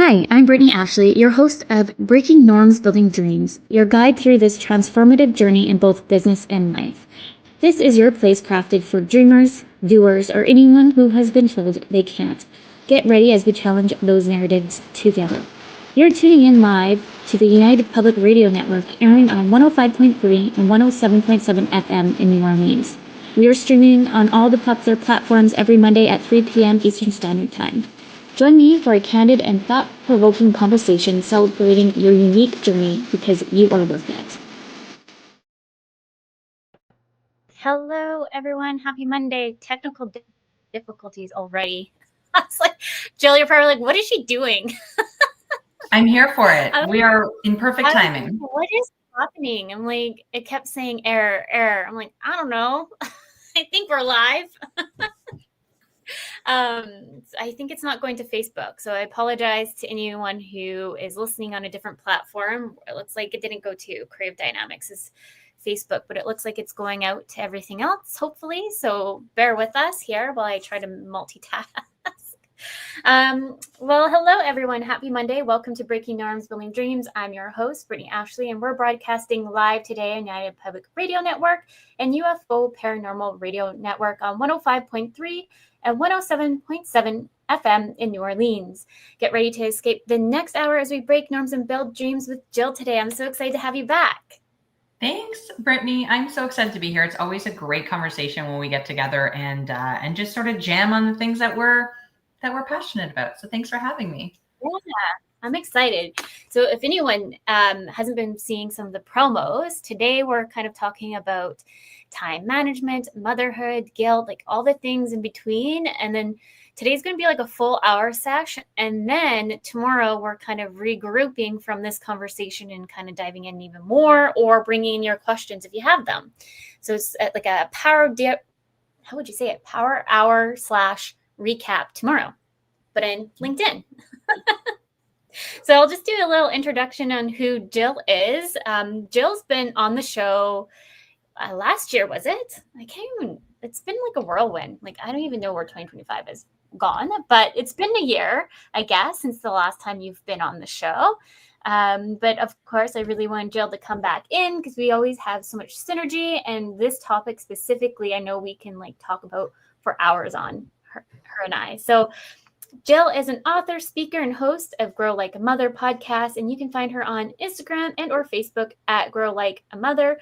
Hi, I'm Brittney Ashley, your host of Breaking Norms, Building Dreams, your guide through this transformative journey in both business and life. This is your place crafted for dreamers, doers, or anyone who has been told they can't. Get ready as we challenge those narratives together. You're tuning in live to the United Public Radio Network, airing on 105.3 and 107.7 FM in New Orleans. We are streaming on all the popular platforms every Monday at 3 p.m. Eastern Standard Time. Join me for a candid and thought-provoking conversation celebrating your unique journey because you are worth it. Hello, everyone. Happy Monday. Technical difficulties already. I was like, Jill, you're probably like, what is she doing? I'm here for it. We are in perfect timing. What is happening? I'm like, it kept saying error, error. I'm like, I don't know. I think we're live. I think it's not going to Facebook. So I apologize to anyone who is listening on a different platform. It looks like it didn't go to Crave Dynamics' Facebook, but it looks like it's going out to everything else, hopefully. So bear with us here while I try to multitask. Well, hello, everyone. Happy Monday. Welcome to Breaking Norms, Building Dreams. I'm your host, Brittney Ashley, and we're broadcasting live today on United Public Radio Network and UFO Paranormal Radio Network on 105.3 and 107.7 FM in New Orleans. Get ready to escape the next hour as we break norms and build dreams with Jill today. I'm so excited to have you back. Thanks, Brittney. I'm so excited to be here. It's always a great conversation when we get together and just sort of jam on the things that we're passionate about. So thanks for having me. Yeah, I'm excited. So if anyone hasn't been seeing some of the promos, today we're kind of talking about time management, motherhood, guilt, like all the things in between. And then today's going to be like a full hour sesh. And then tomorrow we're kind of regrouping from this conversation and kind of diving in even more or bringing in your questions if you have them. So it's like a power hour / recap tomorrow, but in LinkedIn. So I'll just do a little introduction on who Jill is. Jill's been on the show last year, was it? I can't even, it's been like a whirlwind. Like, I don't even know where 2025 is gone, but it's been a year, I guess, since the last time you've been on the show. But of course, I really want Jill to come back in because we always have so much synergy. And this topic specifically, I know we can like talk about for hours on her and I. So Jill is an author, speaker, and host of Grow Like a Mother podcast, and you can find her on Instagram and or Facebook at Grow Like a Mother.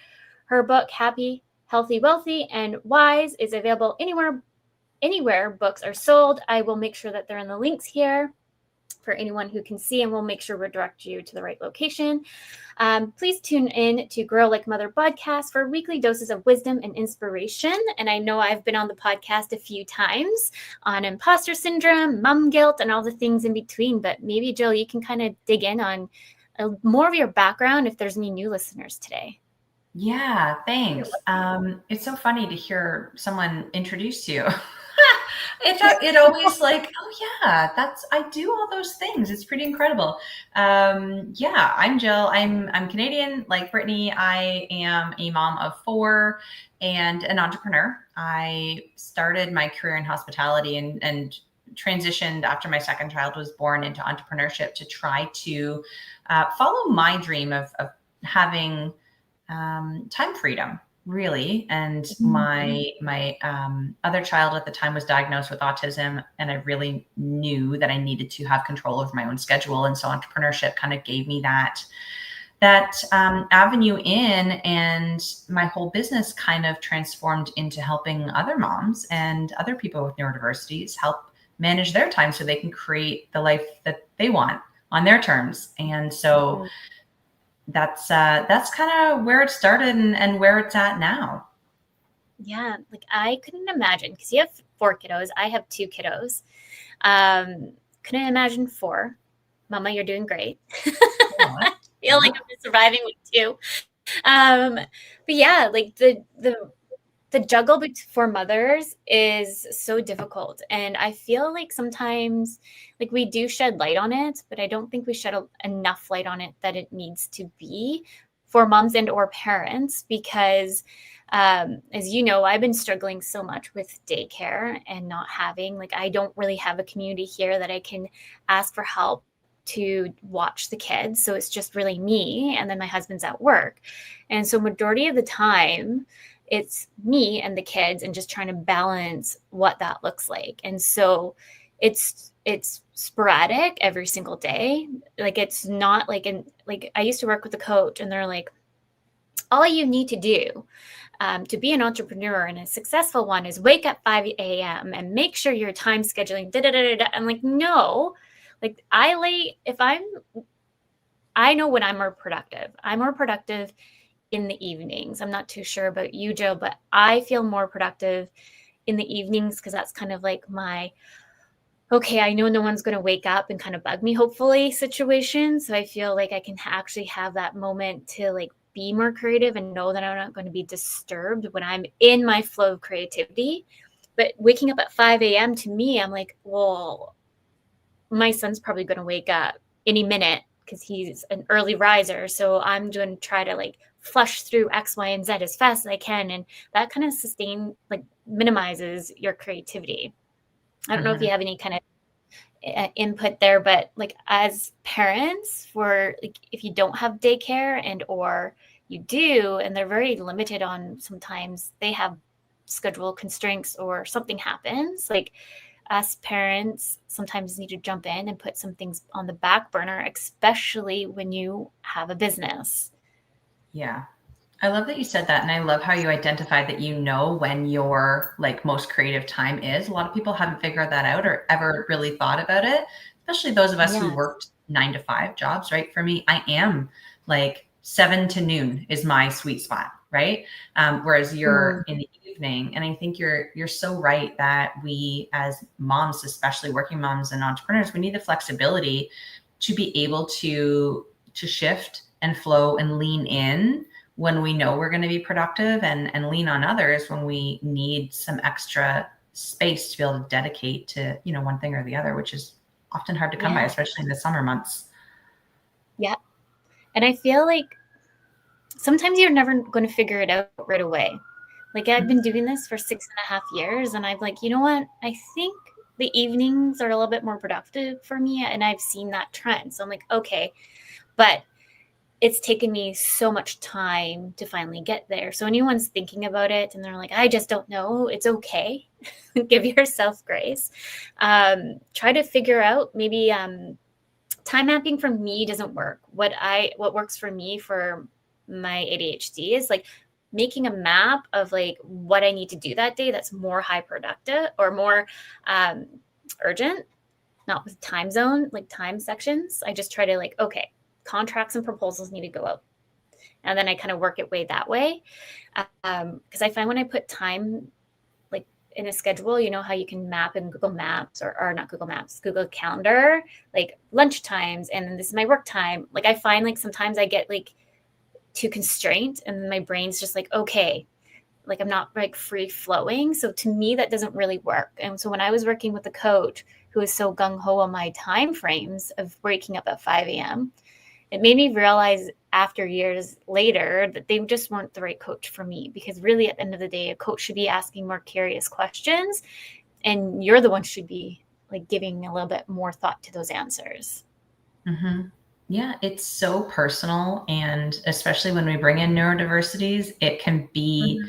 Her book, Happy, Healthy, Wealthy, and Wise, is available anywhere books are sold. I will make sure that they're in the links here for anyone who can see, and we'll make sure we direct you to the right location. Please tune in to Grow Like Mother podcast for weekly doses of wisdom and inspiration. And I know I've been on the podcast a few times on imposter syndrome, mom guilt, and all the things in between. But maybe, Jill, you can kind of dig in on more of your background if there's any new listeners today. Yeah, thanks. It's so funny to hear someone introduce you. It always like, oh yeah, I do all those things. It's pretty incredible. Yeah, I'm Jill. I'm Canadian, like Brittney. I am a mom of 4 and an entrepreneur. I started my career in hospitality and transitioned after my second child was born into entrepreneurship to try to follow my dream of having time freedom, really. And my other child at the time was diagnosed with autism, and I really knew that I needed to have control over my own schedule. And so entrepreneurship kind of gave me that avenue in, and my whole business kind of transformed into helping other moms and other people with neurodiversities help manage their time so they can create the life that they want on their terms. And so that's kind of where it started and where it's at now. Yeah, like I couldn't imagine, because you have 4 kiddos. I have 2 kiddos. Couldn't imagine 4. Mama, you're doing great. I feel like I'm just surviving with 2. But yeah, like the juggle for mothers is so difficult. And I feel like sometimes like we do shed light on it, but I don't think we shed enough light on it that it needs to be for moms and or parents, because as you know, I've been struggling so much with daycare and not having, like, I don't really have a community here that I can ask for help to watch the kids. So it's just really me, and then my husband's at work. And so majority of the time it's me and the kids and just trying to balance what that looks like. And so it's sporadic every single day. Like it's not like I used to work with a coach, and they're like, all you need to do to be an entrepreneur and a successful one is wake up 5 a.m. and make sure your time scheduling. I'm like, no, like I know when I'm more productive. I'm more productive in the evenings. I'm not too sure about you, Jill, but I feel more productive in the evenings because that's kind of like my, okay, I know no one's going to wake up and kind of bug me, hopefully, situation. So I feel like I can actually have that moment to like be more creative and know that I'm not going to be disturbed when I'm in my flow of creativity. But waking up at 5 a.m. to me, I'm like, well, my son's probably going to wake up any minute because he's an early riser. So I'm going to try to like flush through X, Y, and Z as fast as I can. And that kind of minimizes your creativity. I don't know if you have any kind of input there, but like as parents, for like if you don't have daycare and or you do, and they're very limited on, sometimes they have schedule constraints or something happens, like us parents sometimes need to jump in and put some things on the back burner, especially when you have a business. Yeah. I love that you said that. And I love how you identified that you know when your like most creative time is. A lot of people haven't figured that out or ever really thought about it, especially those of us who worked 9 to 5 jobs, right? For me, I am like 7 to noon is my sweet spot, right? Whereas you're in the evening. And I think you're so right that we as moms, especially working moms and entrepreneurs, we need the flexibility to be able to shift and flow and lean in when we know we're going to be productive, and lean on others when we need some extra space to be able to dedicate to, you know, one thing or the other, which is often hard to come by, especially in the summer months. Yeah. And I feel like sometimes you're never going to figure it out right away. Like I've been doing this for 6.5 years, and I'm like, you know what? I think the evenings are a little bit more productive for me. And I've seen that trend. So I'm like, okay, but it's taken me so much time to finally get there. So anyone's thinking about it and they're like, I just don't know, it's okay. Give yourself grace. Try to figure out maybe time mapping for me doesn't work. What works for me for my ADHD is like making a map of like what I need to do that day that's more high productive or more urgent, not with time zone, like time sections. I just try to like, okay, contracts and proposals need to go out. And then I kind of work it that way. Because I find when I put time like in a schedule, you know how you can map in Google Maps or not Google Maps, Google Calendar, like lunch times, and then this is my work time. Like I find like sometimes I get like too constrained and my brain's just like, okay, like I'm not like free flowing. So to me, that doesn't really work. And so when I was working with a coach who was so gung-ho on my time frames of waking up at 5 a.m., it made me realize after years later that they just weren't the right coach for me, because really at the end of the day, a coach should be asking more curious questions, and you're the one should be like giving a little bit more thought to those answers. Mm-hmm. Yeah, it's so personal. And especially when we bring in neurodiversities, it can be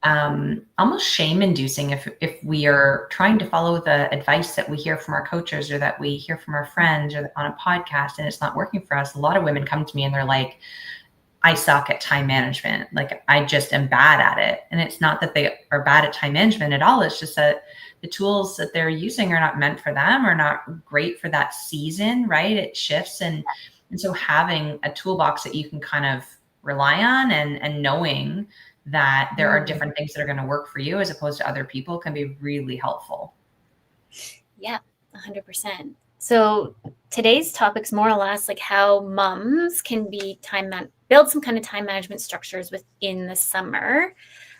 almost shame inducing if we are trying to follow the advice that we hear from our coaches or that we hear from our friends or on a podcast and it's not working for us. A lot of women come to me and they're like, I suck at time management. Like I just am bad at it. And it's not that they are bad at time management at all. It's just that the tools that they're using are not meant for them or not great for that season, right? It shifts. And so having a toolbox that you can kind of rely on and knowing that there are different things that are going to work for you as opposed to other people can be really helpful. Yeah, 100%. So today's topic's more or less like how moms can be build some kind of time management structures within the summer,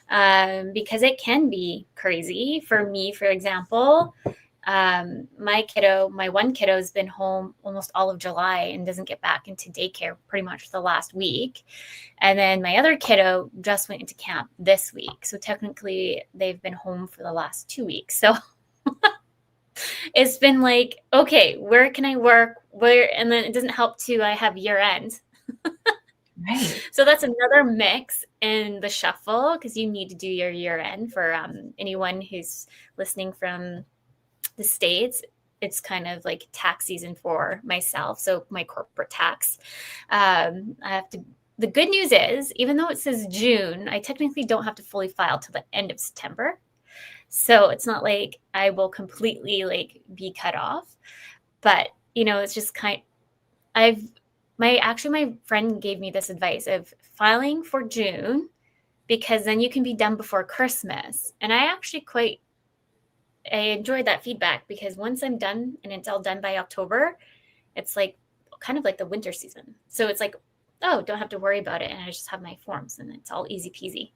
because it can be crazy. For me, for example, my one kiddo has been home almost all of July and doesn't get back into daycare pretty much the last week. And then my other kiddo just went into camp this week. So technically they've been home for the last 2 weeks. So It's been like, okay, where can I work? Where, and then it doesn't help too, I have year end. Right. So that's another mix in the shuffle, because you need to do your year end for anyone who's listening from the States. It's kind of like tax season for myself. So my corporate tax, I have to, the good news is, even though it says June, I technically don't have to fully file till the end of September. So it's not like I will completely like be cut off, but you know, it's just my friend gave me this advice of filing for June, because then you can be done before Christmas. And I actually I enjoyed that feedback, because once I'm done and it's all done by October, it's like kind of like the winter season. So it's like, oh, don't have to worry about it. And I just have my forms and it's all easy peasy.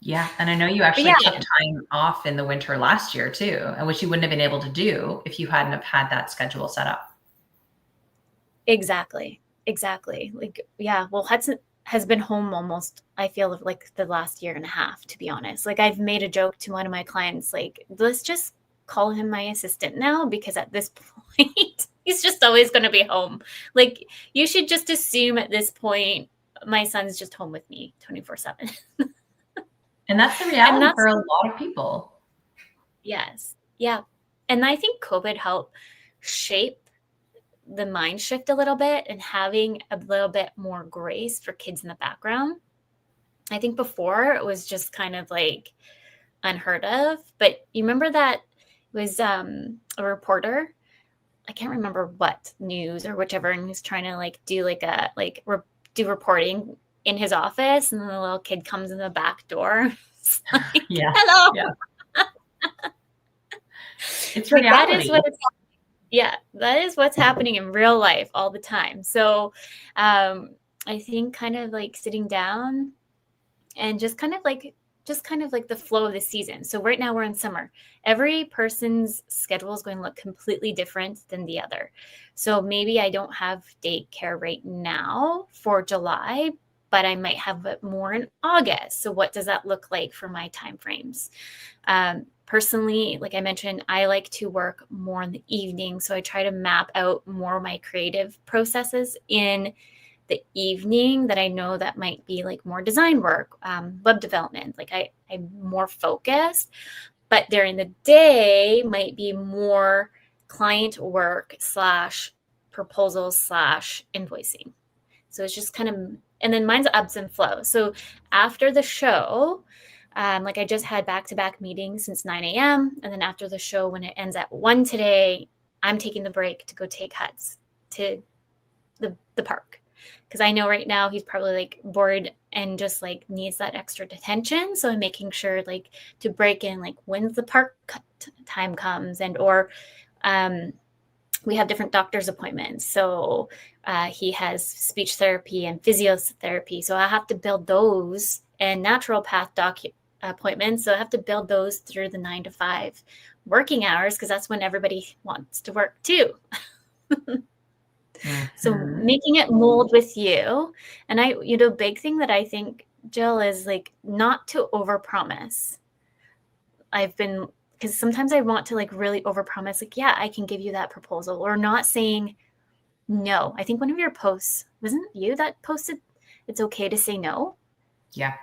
Yeah. And I know you actually took time off in the winter last year too, and which you wouldn't have been able to do if you hadn't have had that schedule set up. Exactly. Like, yeah, well, Hudson has been home almost, I feel like the last year and a half, to be honest. Like, I've made a joke to one of my clients, like, let's just call him my assistant now, because at this point, he's just always going to be home. Like, you should just assume at this point, my son's just home with me 24/7. And that's the reality for a lot of people. Yes. Yeah. And I think COVID helped shape the mind shift a little bit, and having a little bit more grace for kids in the background. I think before it was just kind of like unheard of, but you remember that was a reporter, I can't remember what news or whichever, and he's trying to like do like a do reporting in his office, and then the little kid comes in the back door. Like, yeah. Hello. Yeah. It's like, reality. that is what it's Yeah, that is what's happening in real life all the time. So I think kind of like sitting down and just kind of like the flow of the season. So right now we're in summer. Every person's schedule is going to look completely different than the other. So maybe I don't have daycare right now for July, but I might have it more in August. So what does that look like for my timeframes? Personally, like I mentioned, I like to work more in the evening. So I try to map out more of my creative processes in the evening that I know that might be like more design work, web development. Like I'm more focused, but during the day might be more client work / proposals / invoicing. So it's just kind of, and then mine's ebbs and flows. So after the show, like I just had back-to-back meetings since 9 a.m. And then after the show, when it ends at 1 today, I'm taking the break to go take Huts to the park. Because I know right now he's probably like bored and just like needs that extra attention. So I'm making sure like to break in like when's the park time comes, and or we have different doctor's appointments. So he has speech therapy and physiotherapy. So I have to build those, and naturopath appointments. So I have to build those through the 9 to 5 working hours, because that's when everybody wants to work too. So making it mold with you. And big thing that I think, Jill, is like not to overpromise. Because sometimes I want to like really overpromise, like, yeah, I can give you that proposal, or not saying no. I think one of your posts, wasn't you that posted it's okay to say no? Yeah,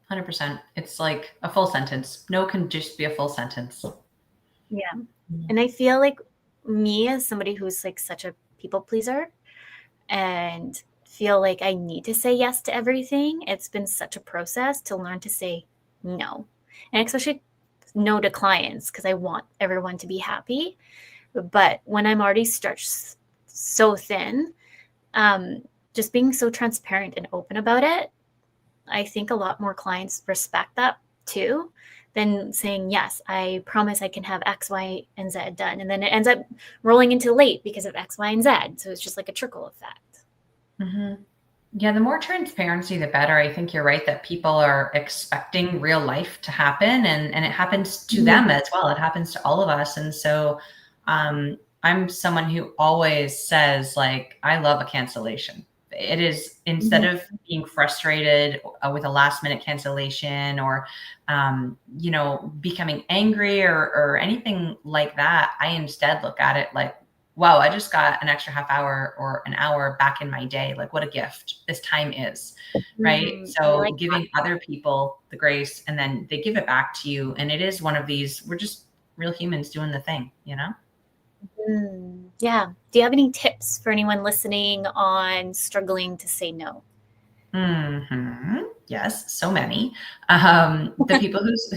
100%. It's like a full sentence. No can just be a full sentence. Yeah. And I feel like me, as somebody who's like such a people pleaser and feel like I need to say yes to everything, it's been such a process to learn to say no. And especially no to clients, because I want everyone to be happy. But when I'm already stretched so thin, just being so transparent and open about it, I think a lot more clients respect that too, than saying, yes, I promise I can have X, Y, and Z done. And then it ends up rolling into late because of X, Y, and Z. So it's just like a trickle effect. Mm-hmm. Yeah, the more transparency, the better. I think you're right that people are expecting real life to happen, and it happens to them as well. It happens to all of us. And so I'm someone who always says, like, I love a cancellation. It is, instead of being frustrated with a last minute cancellation or, becoming angry or anything like that, I instead look at it like, wow, I just got an extra half hour or an hour back in my day. Like, what a gift this time is, right? I So like giving other people the grace, and then they give it back to you. And it is one of these, we're just real humans doing the thing, Yeah. Do you have any tips for anyone listening on struggling to say no? Yes, so many. The people who's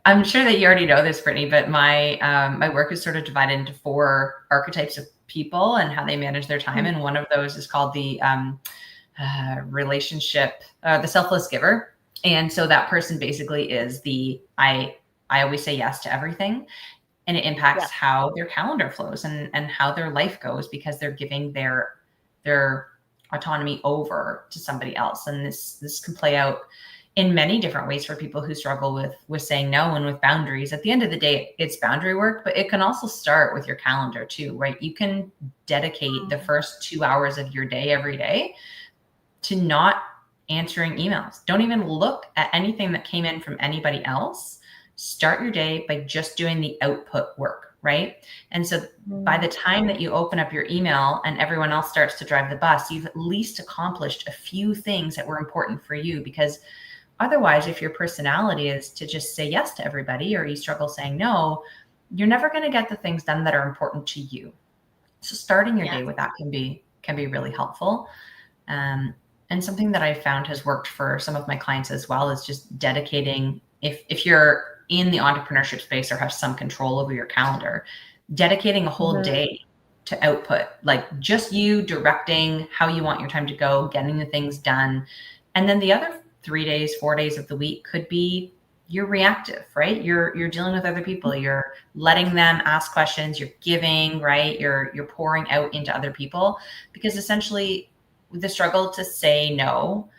I'm sure that you already know this, Brittney, but my work is sort of divided into 4 archetypes of people and how they manage their time. And one of those is called the the selfless giver. And so that person basically is I always say yes to everything. And it impacts how their calendar flows and how their life goes, because they're giving their autonomy over to somebody else. And this can play out in many different ways for people who struggle with saying no and with boundaries. At the end of the day, it's boundary work, but it can also start with your calendar too, right? You can dedicate the first 2 hours of your day every day to not answering emails. Don't even look at anything that came in from anybody else. Start your day by just doing the output work, right? And so by the time that you open up your email and everyone else starts to drive the bus, you've at least accomplished a few things that were important for you. Because otherwise, if your personality is to just say yes to everybody, or you struggle saying no, you're never going to get the things done that are important to you. So starting your day with that can be really helpful. And something that I found has worked for some of my clients as well is just dedicating, if you're in the entrepreneurship space or have some control over your calendar, dedicating a whole day to output, like just you directing how you want your time to go, getting the things done. And then the other 3 days, 4 days of the week could be you're reactive, right? You're dealing with other people. You're letting them ask questions. You're giving, right? You're pouring out into other people, because essentially the struggle to say no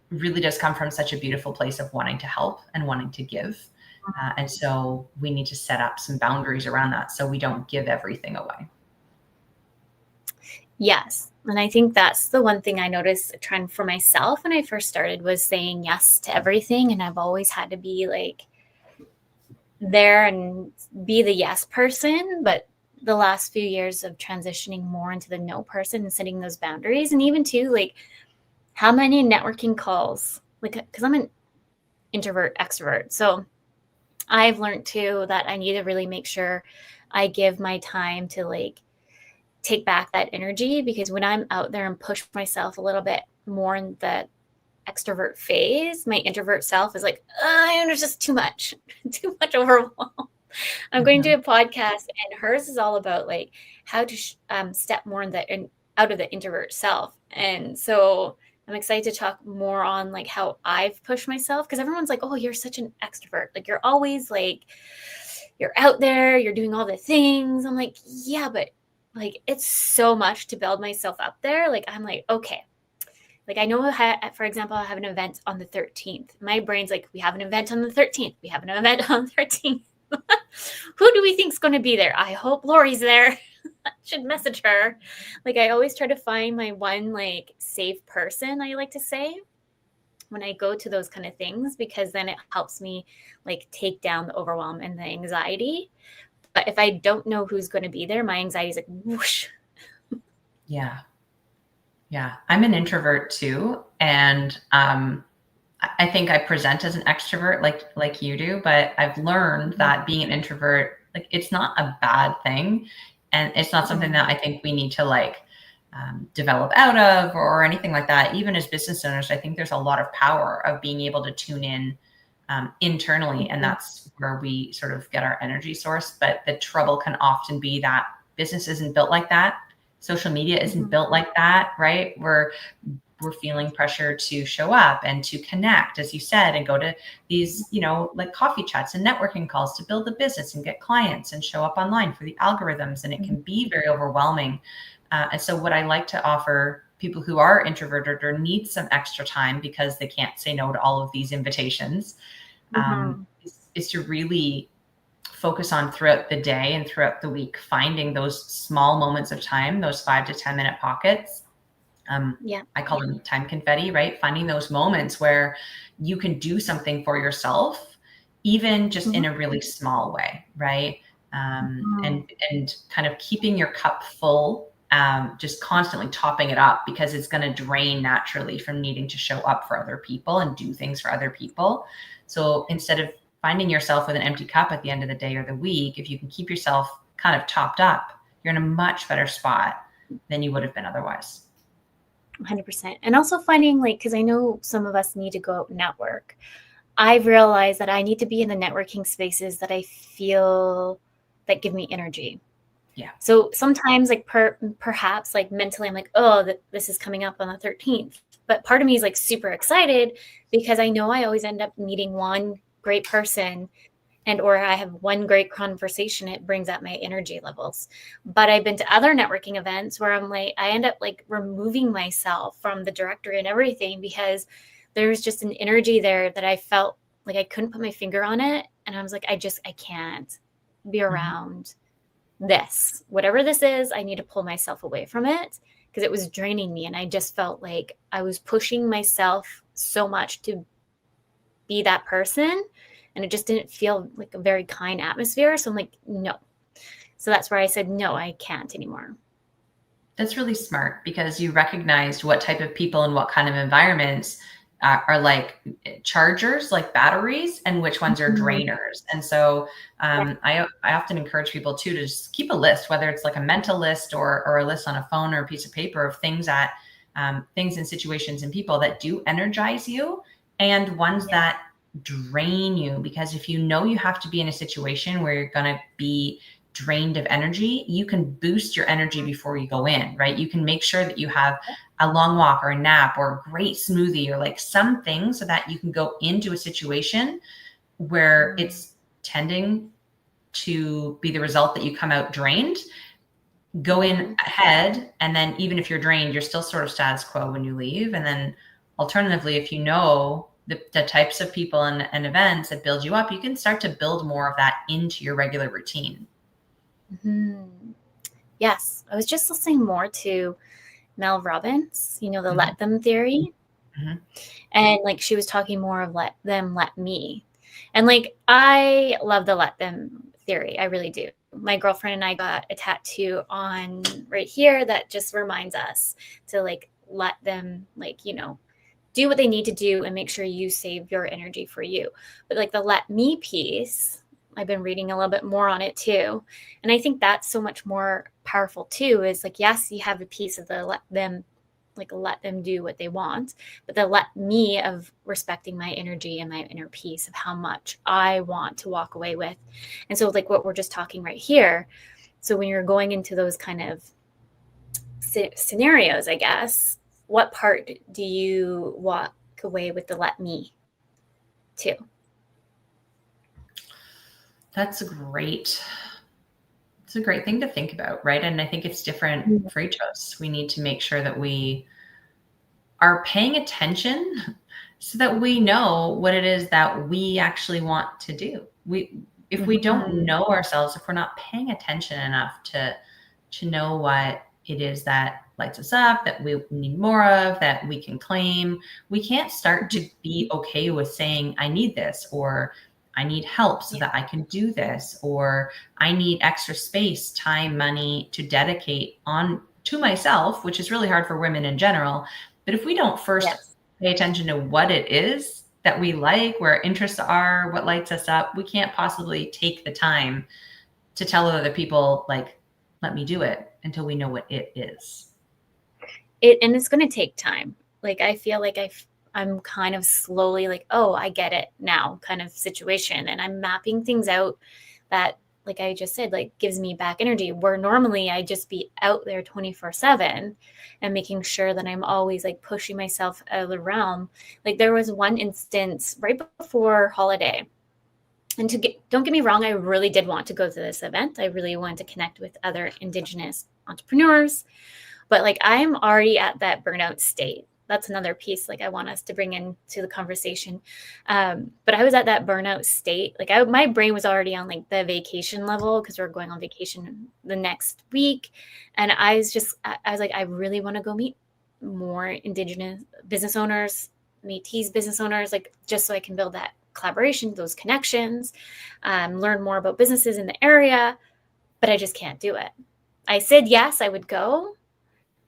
really does come from such a beautiful place of wanting to help and wanting to give. And so we need to set up some boundaries around that so we don't give everything away. Yes. And I think that's the one thing I noticed a trend for myself when I first started was saying yes to everything. And I've always had to be like there and be the yes person. But the last few years of transitioning more into the no person and setting those boundaries, and even too, like how many networking calls, like, because I'm an introvert, extrovert. So I've learned too that I need to really make sure I give my time to like take back that energy, because when I'm out there and push myself a little bit more in the extrovert phase, my introvert self is like, there's just too much overwhelm. I'm going to do a podcast, and hers is all about like how to step more out of the introvert self. And so I'm excited to talk more on like how I've pushed myself, because everyone's like, oh, you're such an extrovert. Like you're always like, you're out there, you're doing all the things. I'm like, yeah, but like, it's so much to build myself up there. Like, I'm like, okay. Like, I know, for example, I have an event on the 13th. My brain's like, we have an event on the 13th. We have an event on the 13th. Who do we think's going to be there? I hope Lori's there. I should message her. Like, I always try to find my one, like, safe person, I like to say, when I go to those kind of things, because then it helps me, like, take down the overwhelm and the anxiety. But if I don't know who's going to be there, my anxiety is like whoosh. Yeah. I'm an introvert too. And I think I present as an extrovert like you do, but I've learned that being an introvert, like it's not a bad thing. And it's not something that I think we need to like develop out of or anything like that. Even as business owners, I think there's a lot of power of being able to tune in internally, and that's where we sort of get our energy source. But the trouble can often be that business isn't built like that. Social media isn't built like that, right? We're feeling pressure to show up and to connect, as you said, and go to these, like coffee chats and networking calls to build the business and get clients and show up online for the algorithms. And it can be very overwhelming. And so what I like to offer people who are introverted or need some extra time because they can't say no to all of these invitations, is to really focus on throughout the day and throughout the week, finding those small moments of time, those 5 to 10 minute pockets. I call them time confetti, right? Finding those moments where you can do something for yourself, even just in a really small way, right? And kind of keeping your cup full, just constantly topping it up, because it's going to drain naturally from needing to show up for other people and do things for other people. So instead of finding yourself with an empty cup at the end of the day or the week, if you can keep yourself kind of topped up, you're in a much better spot than you would have been otherwise. 100%. And also finding, like, because I know some of us need to go out and network. I've realized that I need to be in the networking spaces that I feel that give me energy. Yeah. So sometimes, like, perhaps like mentally, I'm like, oh, this is coming up on the 13th. But part of me is like super excited because I know I always end up meeting one great person, or I have one great conversation. It brings up my energy levels. But I've been to other networking events where I'm like, I end up like removing myself from the directory and everything, because there's just an energy there that I felt like I couldn't put my finger on it. And I was like, I can't be around this. Whatever this is, I need to pull myself away from it, because it was draining me. And I just felt like I was pushing myself so much to be that person. And it just didn't feel like a very kind atmosphere. So I'm like, no. So that's where I said, no, I can't anymore. That's really smart, because you recognized what type of people and what kind of environments are like chargers, like batteries, and which ones are drainers. And so I often encourage people too, to just keep a list, whether it's like a mental list or a list on a phone or a piece of paper, of things that things and situations and people that do energize you, and ones that drain you. Because if you know you have to be in a situation where you're going to be drained of energy, you can boost your energy before you go in, right? You can make sure that you have a long walk or a nap or a great smoothie or like something, so that you can go into a situation where it's tending to be the result that you come out drained. Go in ahead, and then even if you're drained, you're still sort of status quo when you leave. And then alternatively, if you know the types of people and events that build you up, you can start to build more of that into your regular routine. Yes. I was just listening more to Mel Robbins, the let them theory. And like, she was talking more of let them, let me. And like, I love the let them theory. I really do. My girlfriend and I got a tattoo on right here that just reminds us to like, let them, like, do what they need to do and make sure you save your energy for you. But like the let me piece, I've been reading a little bit more on it too. And I think that's so much more powerful too, is like, yes, you have a piece of the let them do what they want, but the let me of respecting my energy and my inner peace of how much I want to walk away with. And so like what we're just talking right here. So when you're going into those kind of scenarios, I guess, what part do you walk away with the let me to? That's a great thing to think about, right? And I think it's different for each of us. We need to make sure that we are paying attention so that we know what it is that we actually want to do. If we don't know ourselves, if we're not paying attention enough to know what it is that lights us up, that we need more of, that we can claim, we can't start to be okay with saying, I need this, or I need help so that I can do this, or I need extra space, time, money to dedicate on to myself, which is really hard for women in general. But if we don't first pay attention to what it is that we like, where our interests are, what lights us up, we can't possibly take the time to tell other people, like, let me do it, until we know what it is. And it's going to take time. Like, I feel like I'm kind of slowly like, oh, I get it now kind of situation. And I'm mapping things out that, like I just said, like gives me back energy, where normally I just be out there 24/7 and making sure that I'm always like pushing myself out of the realm. Like there was one instance right before holiday. And don't get me wrong, I really did want to go to this event. I really wanted to connect with other Indigenous entrepreneurs. But like I'm already at that burnout state that's another piece like I want us to bring into the conversation. But I was at that burnout state. Like my brain was already on like the vacation level because we're going on vacation the next week. And I was like, I really want to go meet more Indigenous business owners, Métis business owners, like just so I can build that collaboration, those connections, learn more about businesses in the area, but I just can't do it. I said, yes, I would go.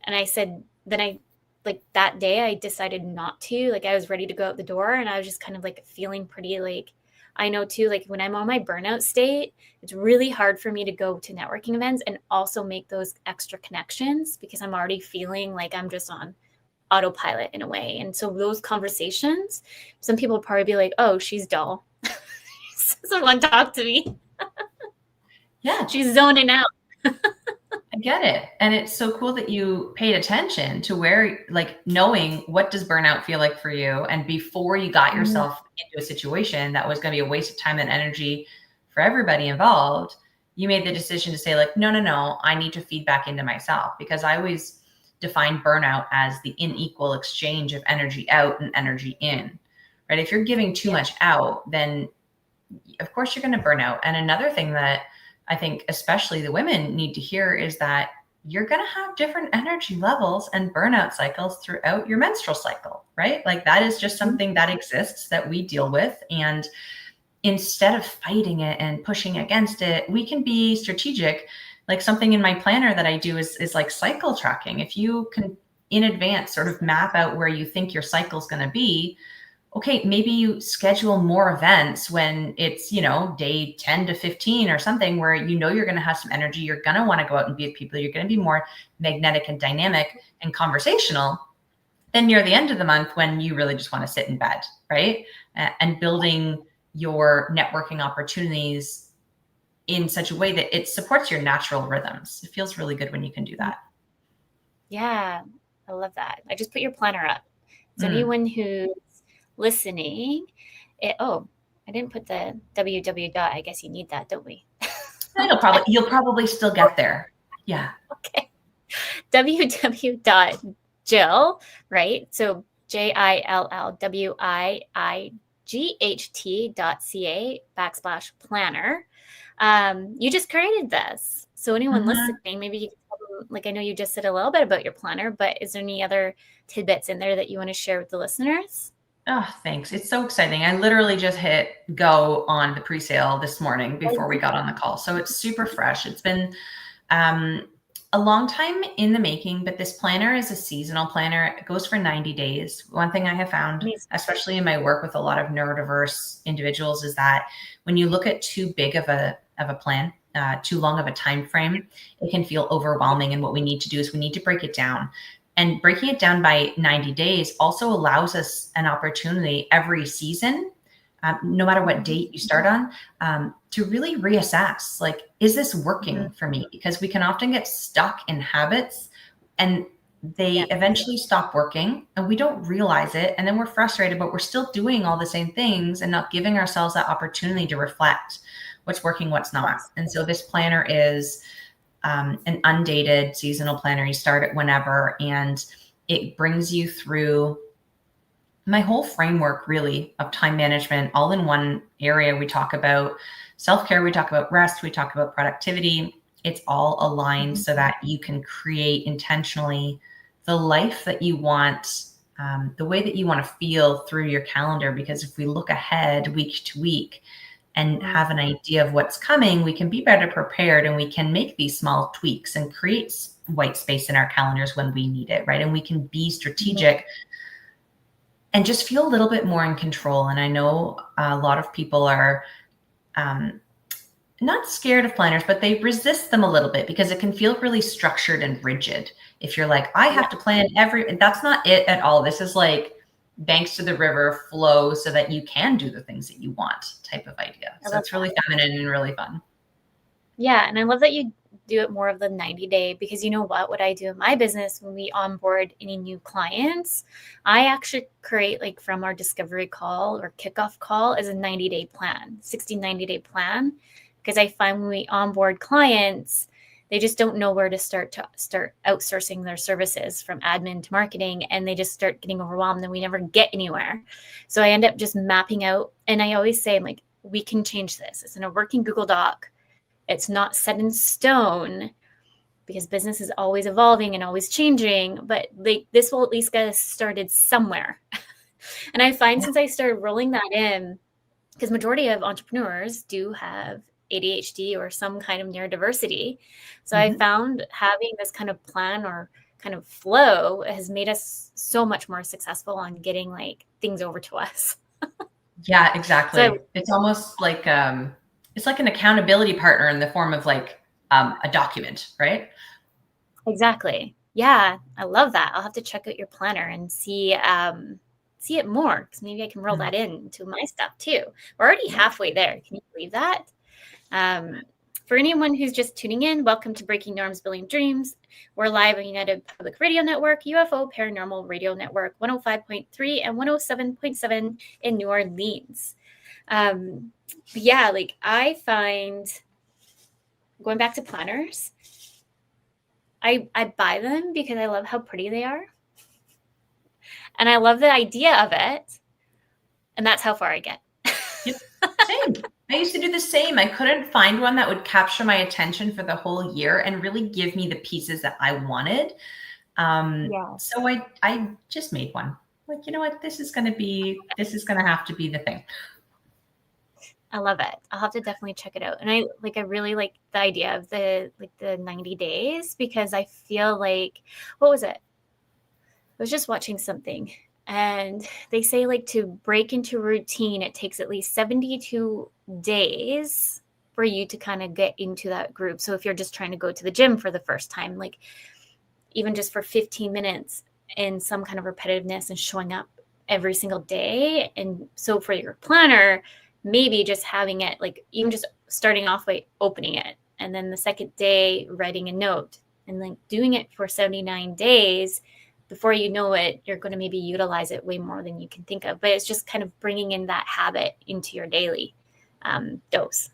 And I said, then like that day I decided not to, like I was ready to go out the door, and I was just kind of like feeling pretty like, I know too, like when I'm on my burnout state, it's really hard for me to go to networking events and also make those extra connections because I'm already feeling like I'm just on autopilot in a way. And so those conversations, some people would probably be like, oh, she's dull. Someone talk to me. Yeah. She's zoning out. I get it. And it's so cool that you paid attention to where, like, knowing what does burnout feel like for you. And before you got yourself into a situation that was going to be a waste of time and energy for everybody involved, you made the decision to say like, no, I need to feed back into myself, because I always define burnout as the unequal exchange of energy out and energy in, right? If you're giving too much out, then of course you're going to burn out. And another thing that I think especially the women need to hear is that you're going to have different energy levels and burnout cycles throughout your menstrual cycle, right? Like that is just something that exists that we deal with. And instead of fighting it and pushing against it, we can be strategic. Like something in my planner that I do is like cycle tracking. If you can in advance sort of map out where you think your cycle is going to be, okay, maybe you schedule more events when it's, day 10 to 15 or something where you're going to have some energy. You're going to want to go out and be with people. You're going to be more magnetic and dynamic and conversational than near the end of the month when you really just want to sit in bed, right? And building your networking opportunities in such a way that it supports your natural rhythms. It feels really good when you can do that. Yeah, I love that. I just put your planner up. So anyone who's listening, I didn't put the www. I guess you need that, don't we? You'll probably still get there. Yeah. Okay. www.Jill, right? So JILLWIIGHT.ca/planner. You just created this. So anyone listening, maybe you can, like, I know you just said a little bit about your planner, but is there any other tidbits in there that you want to share with the listeners? Oh, thanks. It's so exciting. I literally just hit go on the pre-sale this morning before we got on the call. So it's super fresh. It's been a long time in the making, but this planner is a seasonal planner. It goes for 90 days. One thing I have found, especially in my work with a lot of neurodiverse individuals, is that when you look at too big of a plan, too long of a time frame, it can feel overwhelming. And what we need to do is we need to break it down. And breaking it down by 90 days also allows us an opportunity every season, no matter what date you start on, to really reassess, like, is this working for me? Because we can often get stuck in habits and they eventually stop working and we don't realize it. And then we're frustrated, but we're still doing all the same things and not giving ourselves that opportunity to reflect what's working, what's not. And so this planner is an undated seasonal planner. You start it whenever, and it brings you through my whole framework really of time management all in one area. We talk about self-care, we talk about rest, we talk about productivity. It's all aligned so that you can create intentionally the life that you want, the way that you want to feel through your calendar. Because if we look ahead week to week and have an idea of what's coming, we can be better prepared and we can make these small tweaks and create white space in our calendars when we need it, right? And we can be strategic and just feel a little bit more in control. And I know a lot of people are not scared of planners, but they resist them a little bit because it can feel really structured and rigid. If you're like, I have to plan that's not it at all. This is like banks to the river, flow so that you can do the things that you want type of idea. So it's really feminine and really fun. Yeah. And I love that you do it more of the 90-day, because you know what I do in my business when we onboard any new clients, I actually create, like, from our discovery call or kickoff call is a 90-day plan, 90-day plan. Because I find when we onboard clients, they just don't know where to start outsourcing their services from admin to marketing, and they just start getting overwhelmed and we never get anywhere. So I end up just mapping out, and I always say, I'm like, we can change this. It's in a working Google Doc. It's not set in stone, because business is always evolving and always changing, but like this will at least get us started somewhere. And I find since I started rolling that in, because majority of entrepreneurs do have ADHD or some kind of neurodiversity. So I found having this kind of plan or kind of flow has made us so much more successful on getting like things over to us. Yeah, exactly. So, it's almost like it's like an accountability partner in the form of like a document, right? Exactly. Yeah, I love that. I'll have to check out your planner and see it more, because maybe I can roll that into my stuff too. We're already halfway there. Can you believe that? For anyone who's just tuning in, welcome to Breaking Norms, Building Dreams. We're live on United Public Radio Network, UFO Paranormal Radio Network, 105.3 and 107.7 in New Orleans. Yeah, like I find, going back to planners, I buy them because I love how pretty they are. And I love the idea of it. And that's how far I get. Yep. Same. I used to do the same. I couldn't find one that would capture my attention for the whole year and really give me the pieces that I wanted. So I just made one. Like, you know what? This is going to have to be the thing. I love it. I'll have to definitely check it out. And I really like the idea of the 90 days, because I feel like, what was it? I was just watching something, and they say like to break into routine, it takes at least 72 days for you to kind of get into that group. So if you're just trying to go to the gym for the first time, like even just for 15 minutes in some kind of repetitiveness and showing up every single day. And so for your planner, maybe just having it, like even just starting off by opening it, and then the second day writing a note, and like doing it for 79 days. Before you know it, you're going to maybe utilize it way more than you can think of. But it's just kind of bringing in that habit into your daily dose.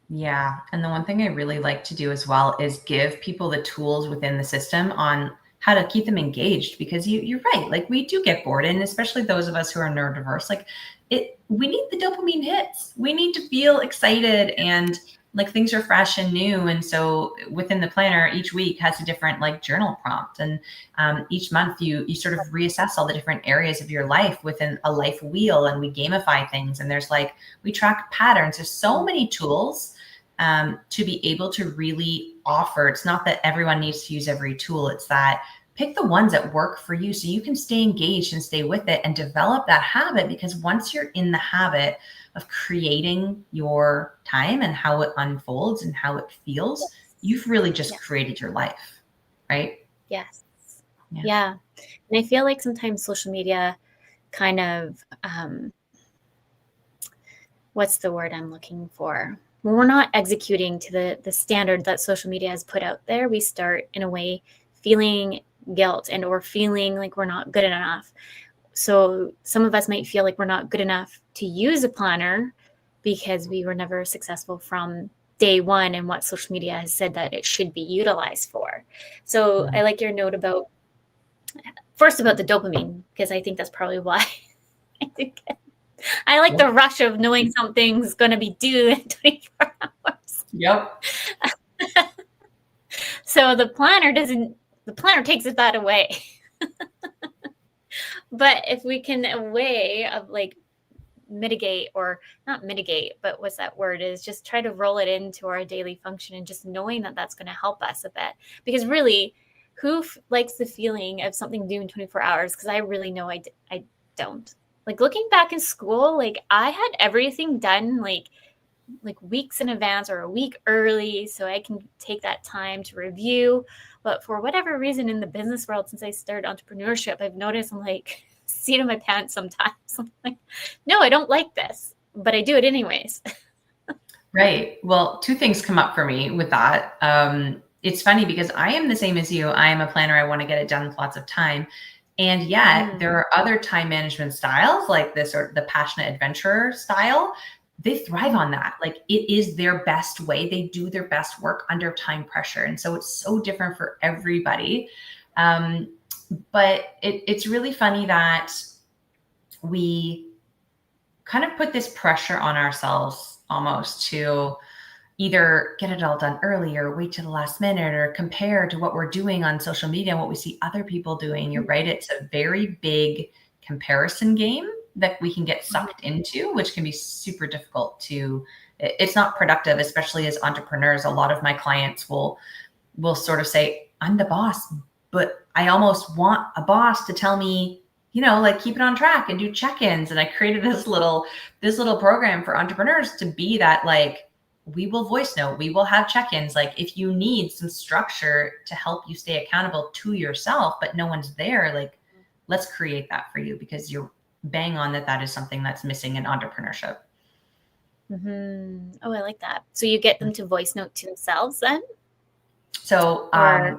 Yeah. And the one thing I really like to do as well is give people the tools within the system on how to keep them engaged, because you're right. Like we do get bored, and especially those of us who are neurodiverse, like we need the dopamine hits. We need to feel excited and like things are fresh and new. And so within the planner, each week has a different like journal prompt. And each month you sort of reassess all the different areas of your life within a life wheel, and we gamify things. And there's like, we track patterns. There's so many tools to be able to really offer. It's not that everyone needs to use every tool. It's that pick the ones that work for you so you can stay engaged and stay with it and develop that habit. Because once you're in the habit of creating your time and how it unfolds and how it feels, you've really just created your life, right? Yes. Yeah. And I feel like sometimes social media kind of, what's the word I'm looking for? When we're not executing to the standard that social media has put out there, we start in a way feeling guilt and or feeling like we're not good enough. So some of us might feel like we're not good enough to use a planner because we were never successful from day one and what social media has said that it should be utilized for. So I like your note about the dopamine, because I think that's probably why I like the rush of knowing something's going to be due in 24 hours. Yep. So the planner takes that away. But if we can, a way of like mitigate, or not mitigate, but what's that word, is just try to roll it into our daily function, and just knowing that that's going to help us a bit. Because really, who likes the feeling of something due in 24 hours? Because I really know I don't. Like looking back in school, like I had everything done like weeks in advance or a week early, so I can take that time to review. But for whatever reason in the business world, since I started entrepreneurship, I've noticed I'm like seat in my pants sometimes. I'm like, no, I don't like this, but I do it anyways. Right. Well, two things come up for me with that. It's funny because I am the same as you. I am a planner. I want to get it done with lots of time. And yet there are other time management styles like this, or the passionate adventurer style, they thrive on that. Like it is their best way. They do their best work under time pressure. And so it's so different for everybody. But it's really funny that we kind of put this pressure on ourselves almost to either get it all done early or wait to the last minute or compare to what we're doing on social media and what we see other people doing. You're right. It's a very big comparison game that we can get sucked into, which can be super difficult to, it's not productive, especially as entrepreneurs. A lot of my clients will sort of say, I'm the boss, but I almost want a boss to tell me, you know, like keep it on track and do check-ins. And I created this little program for entrepreneurs to be that, like, we will voice note, we will have check-ins. Like if you need some structure to help you stay accountable to yourself, but no one's there, like let's create that for you, because you're bang on that is something that's missing in entrepreneurship. Oh, I like that. So you get them to voice note to themselves then? So I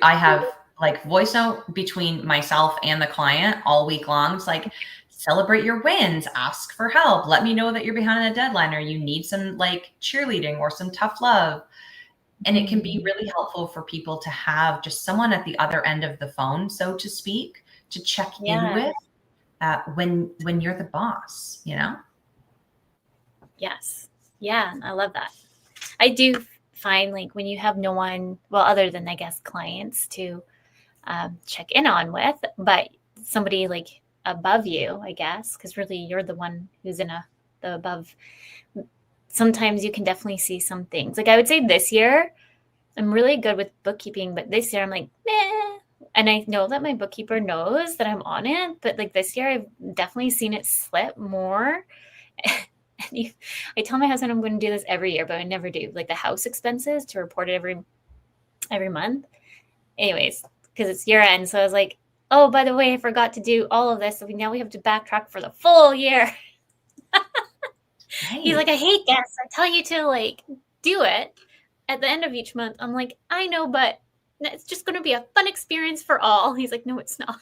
have like voice note between myself and the client all week long. It's like, celebrate your wins, ask for help, let me know that you're behind on a deadline or you need some like cheerleading or some tough love. And it can be really helpful for people to have just someone at the other end of the phone, so to speak, to check in with when you're the boss, you know? Yes. Yeah. I love that. I do find like when you have no one, well, other than I guess clients to check in on with, but somebody like above you, I guess, because really you're the one who's in the above. Sometimes you can definitely see some things. Like I would say this year, I'm really good with bookkeeping, but this year I'm like, meh. And I know that my bookkeeper knows that I'm on it, but like this year I've definitely seen it slip more. And I tell my husband I'm going to do this every year, but I never do. Like the house expenses, to report it every month. Anyways, because it's year end. So I was like, oh, by the way, I forgot to do all of this. So now we have to backtrack for the full year. He's like, I hate guests. I tell you to like do it at the end of each month. I'm like, I know, but it's just going to be a fun experience for all. He's like, no, it's not.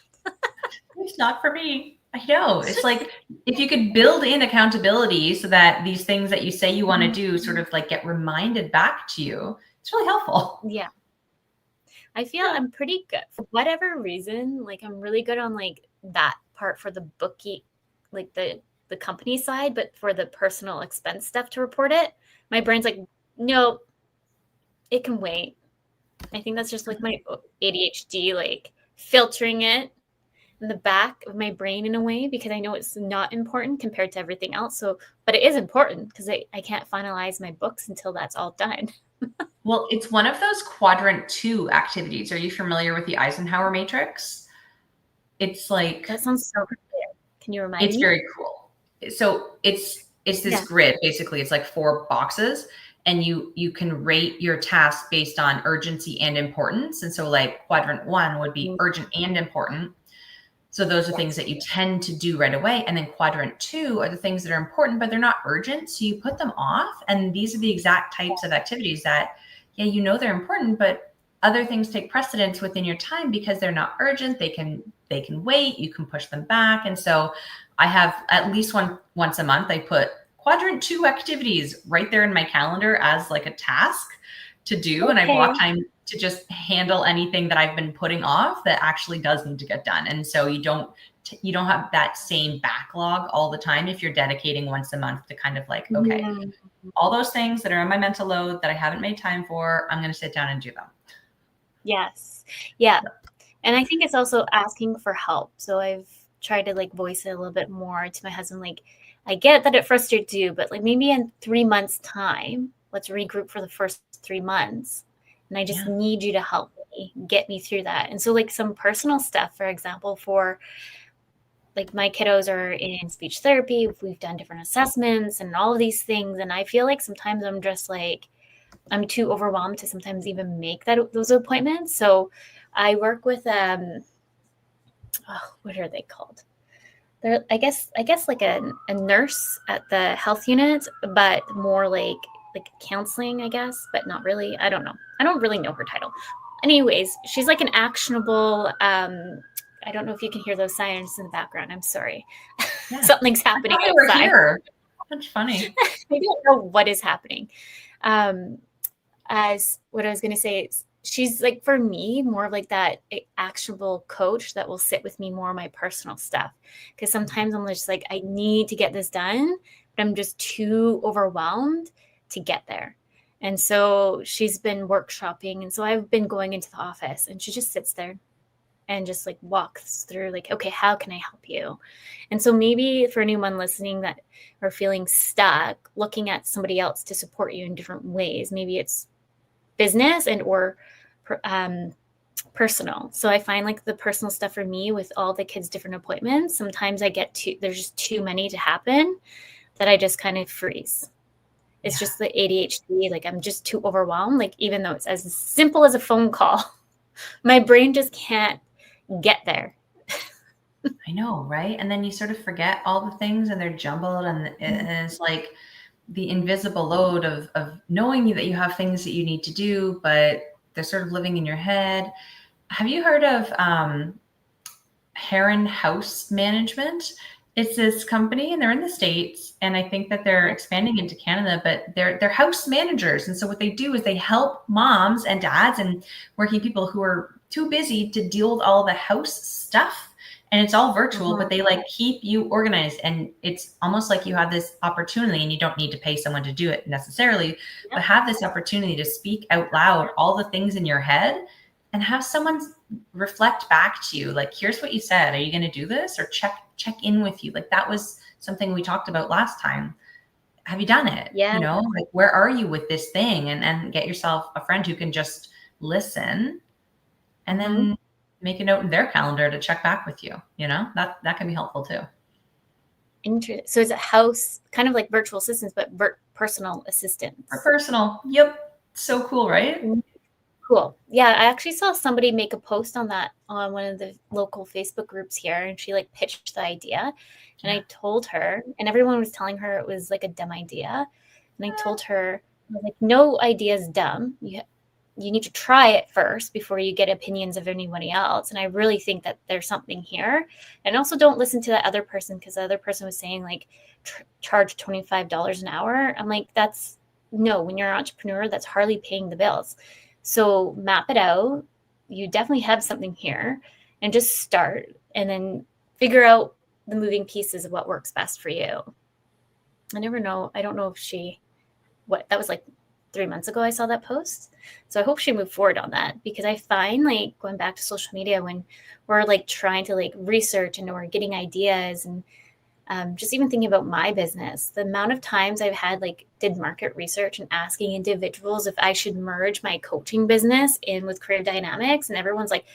It's not for me. I know. It's like if you could build in accountability so that these things that you say you want to do sort of like get reminded back to you, it's really helpful. Yeah. I feel I'm pretty good for whatever reason. Like I'm really good on like that part for the bookie, like the company side, but for the personal expense stuff to report it, my brain's like, no, it can wait. I think that's just like my ADHD, like filtering it in the back of my brain in a way, because I know it's not important compared to everything else. So, but it is important because I can't finalize my books until that's all done. Well, it's one of those quadrant 2 activities. Are you familiar with the Eisenhower matrix? It's like, that sounds so clear. Can you remind me? It's very cool. So it's this grid. Basically, it's like 4 boxes, and you can rate your tasks based on urgency and importance. And so like quadrant 1 would be urgent and important. So those are things that you tend to do right away. And then quadrant 2 are the things that are important, but they're not urgent. So you put them off. And these are the exact types of activities that, yeah, you know, they're important, but other things take precedence within your time because they're not urgent. They can wait. You can push them back. And so I have at least once a month, I put quadrant 2 activities right there in my calendar as like a task to do. Okay. And I block time to just handle anything that I've been putting off that actually does need to get done. And so you don't have that same backlog all the time if you're dedicating once a month to kind of like, okay, all those things that are on my mental load that I haven't made time for, I'm going to sit down and do them. Yes. Yeah. And I think it's also asking for help. So I've tried to like voice it a little bit more to my husband. Like, I get that it frustrates you, but like maybe in 3 months time, let's regroup for the first 3 months. And I just need you to help me get me through that. And so like some personal stuff, for example, for like my kiddos are in speech therapy. We've done different assessments and all of these things. And I feel like sometimes I'm just like, I'm too overwhelmed to sometimes even make those appointments. So I work with, what are they called? They're, I guess like a nurse at the health unit, but more like counseling, I guess, but not really. I don't know. I don't really know her title. Anyways, she's like an actionable, I don't know if you can hear those sirens in the background. I'm sorry. Yeah. Something's happening outside. That's funny. I don't know what is happening. As what I was going to say is she's like, for me, more of like that actionable coach that will sit with me more on my personal stuff. Because sometimes I'm just like, I need to get this done, but I'm just too overwhelmed to get there. And so she's been workshopping. And so I've been going into the office and she just sits there and just like walks through like, okay, how can I help you? And so maybe for anyone listening that are feeling stuck, looking at somebody else to support you in different ways, maybe it's business and or personal. So I find like the personal stuff for me with all the kids' different appointments, sometimes there's just too many to happen that I just kind of freeze. It's just the ADHD. Like I'm just too overwhelmed. Like even though it's as simple as a phone call, my brain just can't get there. I know, right? And then you sort of forget all the things and they're jumbled and it's like the invisible load of knowing that you have things that you need to do, but they're sort of living in your head. Have you heard of Heron House Management? It's this company and they're in the States and I think that they're expanding into Canada, but they're house managers. And so what they do is they help moms and dads and working people who are too busy to deal with all the house stuff. And it's all virtual, but they like keep you organized. And it's almost like you have this opportunity and you don't need to pay someone to do it necessarily, but have this opportunity to speak out loud all the things in your head and have someone reflect back to you. Like, here's what you said. Are you going to do this? Or check in with you. Like that was something we talked about last time. Have you done it? Yeah. You know, like where are you with this thing? And get yourself a friend who can just listen and then make a note in their calendar to check back with you. You know, that can be helpful too. So it's a house, kind of like virtual assistants, but personal assistants. For personal. Yep. So cool, right? Cool. Yeah, I actually saw somebody make a post on that on one of the local Facebook groups here, and she like pitched the idea. And I told her, and everyone was telling her it was like a dumb idea. And I told her, like, no idea is dumb. You need to try it first before you get opinions of anybody else. And I really think that there's something here. And also don't listen to that other person, because the other person was saying like charge $25 an hour. I'm like, when you're an entrepreneur, that's hardly paying the bills. So map it out. You definitely have something here and just start and then figure out the moving pieces of what works best for you. I never know. I don't know if that was like 3 months ago I saw that post. So I hope she moved forward on that, because I find like going back to social media when we're like trying to like research and we're getting ideas and just even thinking about my business, the amount of times I've had did market research and asking individuals if I should merge my coaching business in with Creative Dynamics. And everyone's like,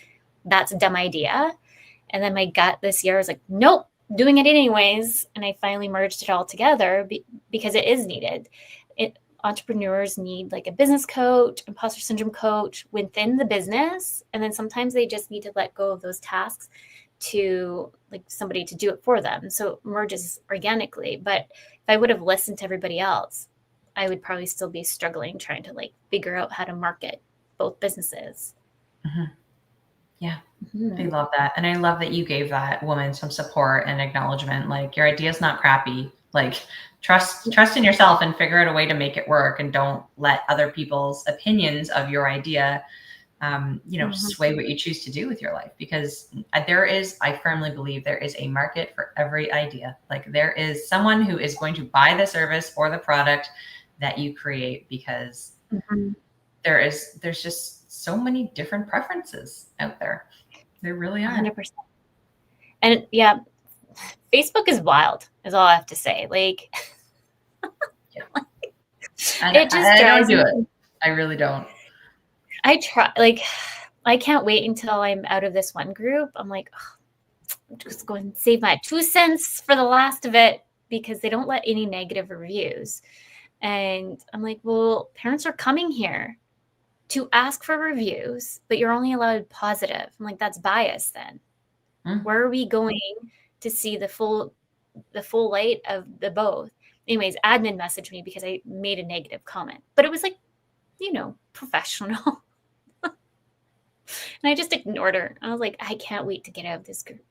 that's a dumb idea. And then my gut this year was like, nope, doing it anyways. And I finally merged it all together because it is needed. Entrepreneurs need like a business coach, imposter syndrome coach within the business. And then sometimes they just need to let go of those tasks to like somebody to do it for them. So it merges organically. But if I would have listened to everybody else, I would probably still be struggling trying to like figure out how to market both businesses. Mm-hmm. Yeah. I love that. And I love that you gave that woman some support and acknowledgement. Like, your idea is not crappy. Like, trust in yourself and figure out a way to make it work. And don't let other people's opinions of your idea, sway what you choose to do with your life. Because I firmly believe there is a market for every idea. Like, there is someone who is going to buy the service or the product that you create, because there's just so many different preferences out there. There really are. 100%. And yeah, Facebook is wild, is all I have to say. Like, it just I don't do it. I really don't. I try, I can't wait until I'm out of this one group. I'm like, I'm just going to save my 2 cents for the last of it, because they don't let any negative reviews. And I'm like, well, parents are coming here to ask for reviews, but you're only allowed positive. I'm like, that's bias then. Where are we going to see the full light of the both? Anyways, admin messaged me because I made a negative comment, but it was like, professional. And I just ignored her. I was like, I can't wait to get out of this group.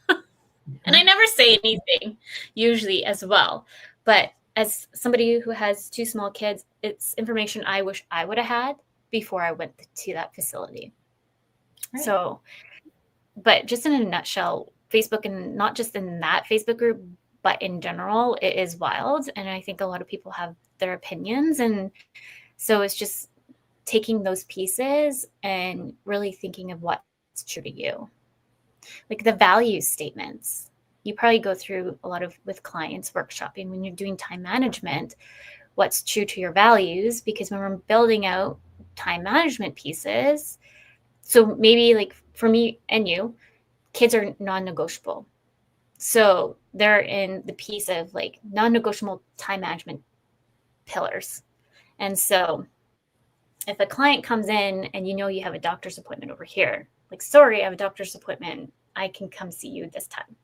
And I never say anything usually as well, But as somebody who has 2 small kids, it's information I wish I would have had before I went to that facility. Right. So, but just in a nutshell, Facebook, and not just in that Facebook group, but in general, it is wild. And I think a lot of people have their opinions. And so it's just taking those pieces and really thinking of what's true to you. Like the value statements. You probably go through a lot of with clients workshopping when you're doing time management, what's true to your values, because when we're building out time management pieces, so maybe like for me and you, kids are non-negotiable. So they're in the piece of like non-negotiable time management pillars. And so if a client comes in and you know you have a doctor's appointment over here, like, sorry, I have a doctor's appointment, I can come see you this time.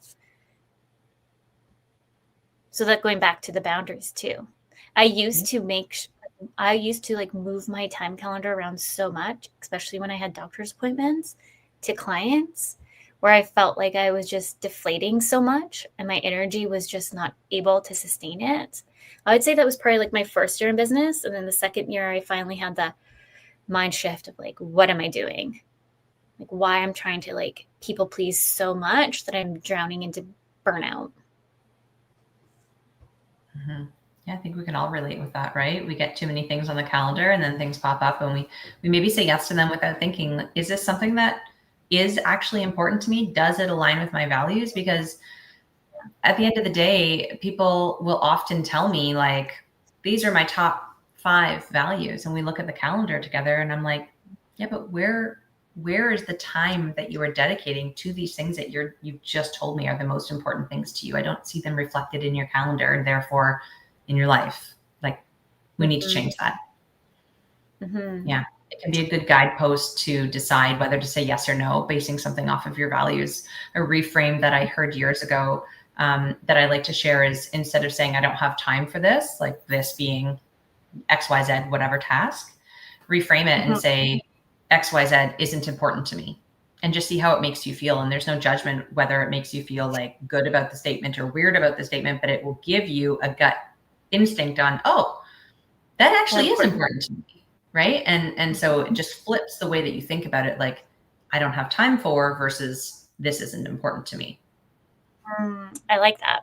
So that going back to the boundaries too. I used to like move my time calendar around so much, especially when I had doctor's appointments, to clients, where I felt like I was just deflating so much and my energy was just not able to sustain it. I would say that was probably like my first year in business. And then the second year, I finally had the mind shift of like, what am I doing? Like why I'm trying to like people please so much that I'm drowning into burnout. Mm-hmm. Yeah, I think we can all relate with that, right? We get too many things on the calendar and then things pop up and we maybe say yes to them without thinking, is this something that is actually important to me? Does it align with my values? Because at the end of the day, people will often tell me like, these are my top 5 values. And we look at the calendar together and I'm like, yeah, but where is the time that you are dedicating to these things that you've just told me are the most important things to you? I don't see them reflected in your calendar and therefore in your life. Like we need to change that. Mm-hmm. Yeah. It can be a good guidepost to decide whether to say yes or no, basing something off of your values. A reframe that I heard years ago that I like to share is, instead of saying I don't have time for this, like this being XYZ, whatever task, reframe it and say XYZ isn't important to me, and just see how it makes you feel. And there's no judgment whether it makes you feel like good about the statement or weird about the statement, but it will give you a gut instinct on, oh, that actually is important to me. Right. And so it just flips the way that you think about it. Like, I don't have time for versus this isn't important to me. I like that.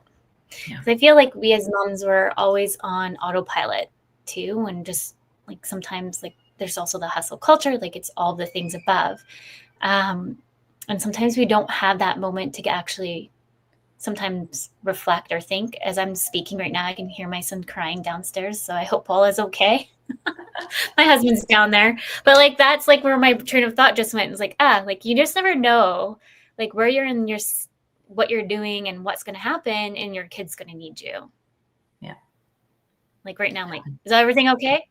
Yeah. I feel like we as moms were always on autopilot too. And just like sometimes like there's also the hustle culture, like it's all the things above. And sometimes we don't have that moment to actually sometimes reflect or think. As I'm speaking right now, I can hear my son crying downstairs. So I hope Paul is okay. My husband's down there, but like, that's like where my train of thought just went. It was like, like you just never know like where you're in your, what you're doing and what's going to happen, and your kid's going to need you. Yeah. Like right now, I'm like, is everything okay?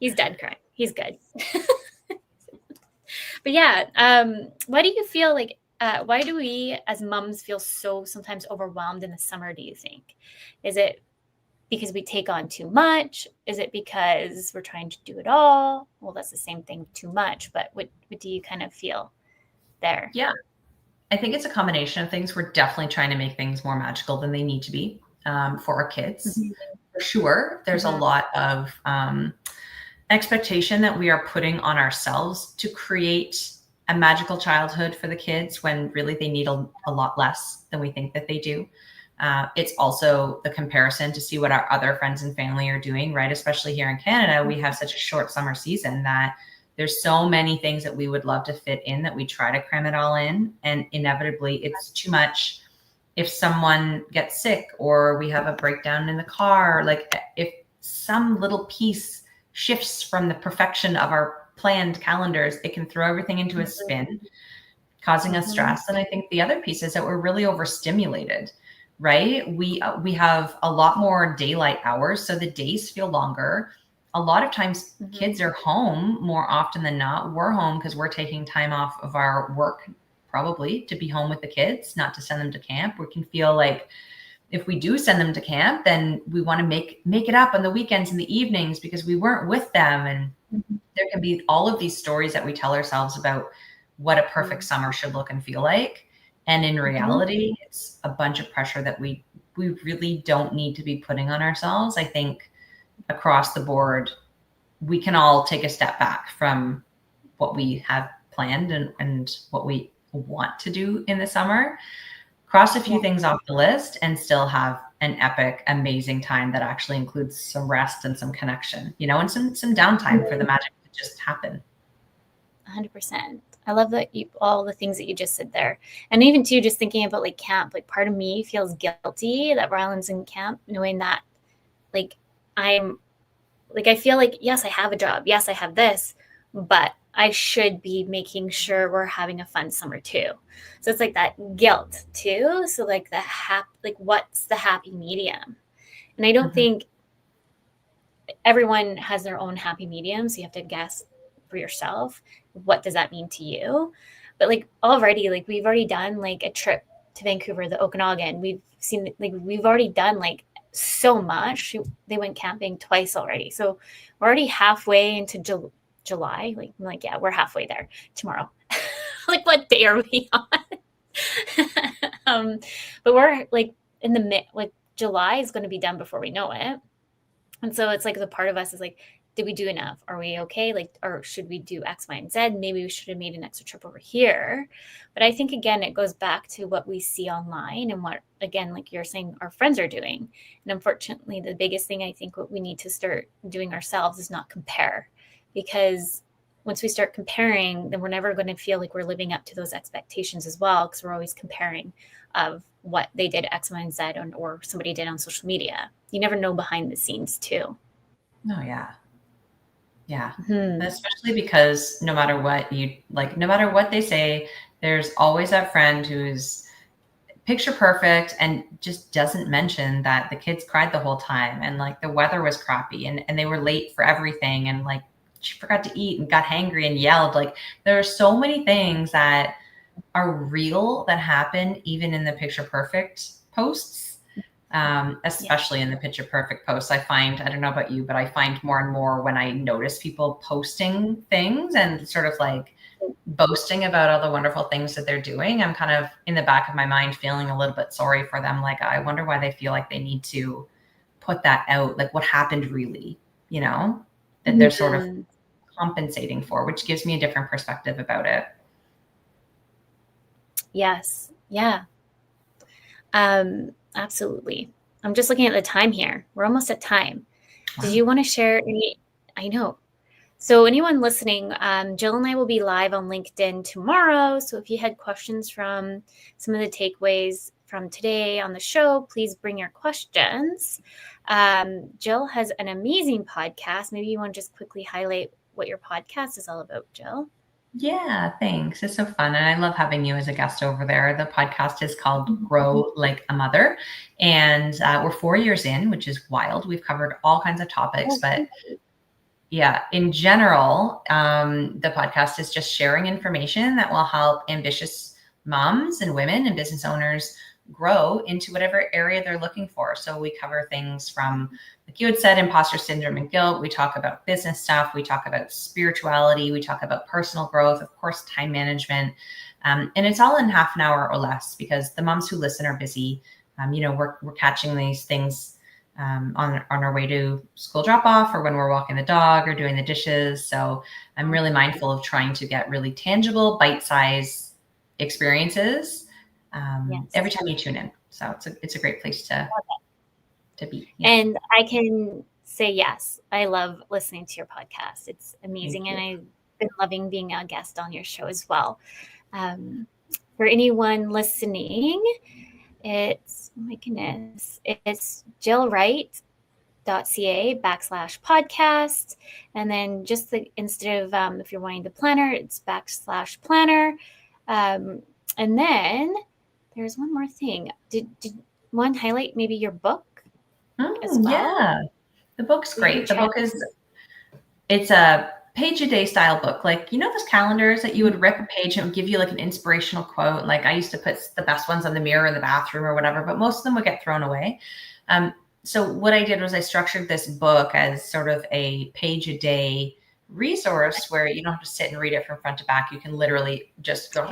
He's dead crying. He's good. But yeah, why do you feel like, why do we as moms feel so sometimes overwhelmed in the summer, do you think? Is it because we take on too much? Is it because we're trying to do it all? Well, that's the same thing, too much, but what do you kind of feel there? Yeah, I think it's a combination of things. We're definitely trying to make things more magical than they need to be for our kids. For sure. There's a lot of expectation that we are putting on ourselves to create a magical childhood for the kids when really they need a lot less than we think that they do. It's also the comparison to see what our other friends and family are doing, right? Especially here in Canada, we have such a short summer season that there's so many things that we would love to fit in that we try to cram it all in. And inevitably it's too much. If someone gets sick or we have a breakdown in the car, like if some little piece shifts from the perfection of our planned calendars, it can throw everything into a spin, causing us stress. And I think the other piece is that we're really overstimulated, right? We have a lot more daylight hours, so the days feel longer. A lot of times kids are home more often than not. We're home because we're taking time off of our work probably to be home with the kids, not to send them to camp. We can feel like if we do send them to camp, then we want to make it up on the weekends and the evenings because we weren't with them. And there can be all of these stories that we tell ourselves about what a perfect summer should look and feel like. And in reality, it's a bunch of pressure that we really don't need to be putting on ourselves. I think across the board, we can all take a step back from what we have planned and what we want to do in the summer, cross a few things off the list, and still have an epic, amazing time that actually includes some rest and some connection, you know, and some downtime for the magic to just happen. 100%. I love that all the things that you just said there. And even too, just thinking about like camp, like part of me feels guilty that Ryland's in camp, knowing that like I feel like, yes, I have a job. Yes, I have this, but I should be making sure we're having a fun summer too. So it's like that guilt too. So like what's the happy medium? And I don't think everyone has their own happy medium. So you have to guess for yourself, what does that mean to you? But like already, like we've already done like a trip to Vancouver, the Okanagan. We've already done like so much. They went camping twice already. So we're already halfway into July. Like, I'm like, yeah, we're halfway there tomorrow. Like, what day are we on? But we're like in the July is going to be done before we know it. And so it's like the part of us is like, did we do enough? Are we okay? Like, or should we do X, Y, and Z? Maybe we should have made an extra trip over here. But I think, again, it goes back to what we see online and what, again, like you're saying, our friends are doing. And unfortunately, the biggest thing I think what we need to start doing ourselves is not compare. Because once we start comparing, then we're never going to feel like we're living up to those expectations as well, because we're always comparing of what they did X, Y, and Z or somebody did on social media. You never know behind the scenes too. Oh, yeah. Yeah. Especially because no matter what they say, there's always that friend who's picture perfect and just doesn't mention that the kids cried the whole time and like the weather was crappy and they were late for everything and like she forgot to eat and got hangry and yelled. Like there are so many things that are real that happen even in the picture perfect posts. Especially in the picture perfect posts. I don't know about you, but I find more and more when I notice people posting things and sort of like boasting about all the wonderful things that they're doing, I'm kind of in the back of my mind feeling a little bit sorry for them. Like, I wonder why they feel like they need to put that out. Like what happened really, you know, that they're sort of compensating for, which gives me a different perspective about it. Yes. Yeah. Absolutely. I'm just looking at the time here. We're almost at time. Wow. Did you want to share any? I know. So anyone listening, Jill and I will be live on LinkedIn tomorrow. So if you had questions from some of the takeaways from today on the show, please bring your questions. Jill has an amazing podcast. Maybe you want to just quickly highlight what your podcast is all about, Jill. Yeah, thanks. It's so fun. And I love having you as a guest over there. The podcast is called Grow Like a Mother. And we're 4 years in, which is wild. We've covered all kinds of topics, but yeah, in general, the podcast is just sharing information that will help ambitious moms and women and business owners grow into whatever area they're looking for. So we cover things from, like you had said, imposter syndrome and guilt. We talk about business stuff. We talk about spirituality. We talk about personal growth, of course, time management. And it's all in half an hour or less because the moms who listen are busy. We're catching these things on our way to school drop off or when we're walking the dog or doing the dishes. So I'm really mindful of trying to get really tangible, bite-sized experiences every time you tune in. So it's a great place to be. Yeah. And I can say, yes, I love listening to your podcast. It's amazing. And I've been loving being a guest on your show as well. For anyone listening, it's, oh my goodness, it's jillwright.ca/podcast. And then just instead of, if you're wanting the planner, it's /planner. And then there's one more thing. Did one highlight maybe your book as well? Yeah, the book's great. The book it's a page a day style book. Like, you know, those calendars that you would rip a page and it would give you like an inspirational quote. Like I used to put the best ones on the mirror in the bathroom or whatever, but most of them would get thrown away. So what I did was I structured this book as sort of a page a day resource where you don't have to sit and read it from front to back. You can literally just go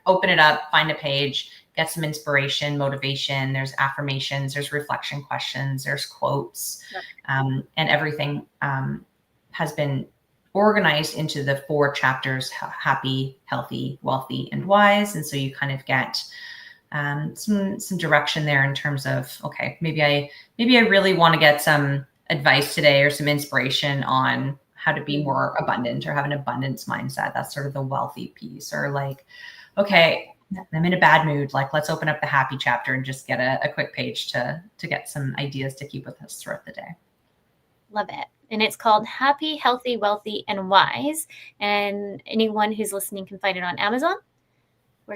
open it up, find a page, get some inspiration, motivation. There's affirmations, there's reflection questions, there's quotes, and everything has been organized into the 4 chapters: happy, healthy, wealthy, and wise. And so you kind of get some direction there in terms of, okay, maybe I really want to get some advice today or some inspiration on how to be more abundant or have an abundance mindset. That's sort of the wealthy piece. Or like, okay, I'm in a bad mood. Like, let's open up the happy chapter and just get a quick page to get some ideas to keep with us throughout the day. Love it. And it's called Happy, Healthy, Wealthy, and Wise. And anyone who's listening can find it on Amazon.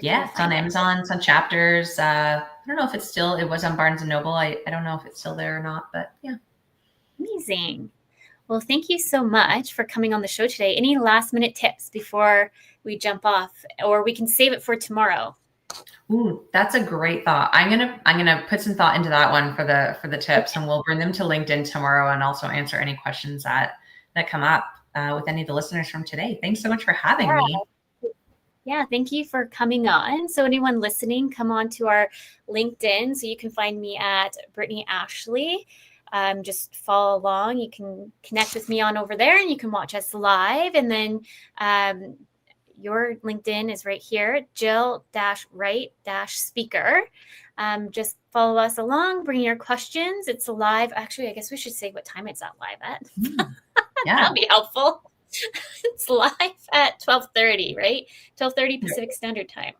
Yeah, it's on Amazon. It's on Chapters. I don't know if it was on Barnes & Noble. I don't know if it's still there or not, but yeah. Amazing. Well, thank you so much for coming on the show today. Any last minute tips before we jump off, or we can save it for tomorrow? Ooh, that's a great thought. I'm gonna put some thought into that one for the tips, and we'll bring them to LinkedIn tomorrow, and also answer any questions that come up with any of the listeners from today. Thanks so much for having me. Yeah, thank you for coming on. So anyone listening, come on to our LinkedIn. So you can find me at Brittney Ashley. Just follow along. You can connect with me on over there, and you can watch us live. And then your LinkedIn is right here, Jill-Wright-Speaker. Just follow us along, bring your questions. It's live. Actually, I guess we should say what time it's at live at. Yeah. That'll be helpful. It's live at 12:30, right? 12:30 Pacific Standard Time.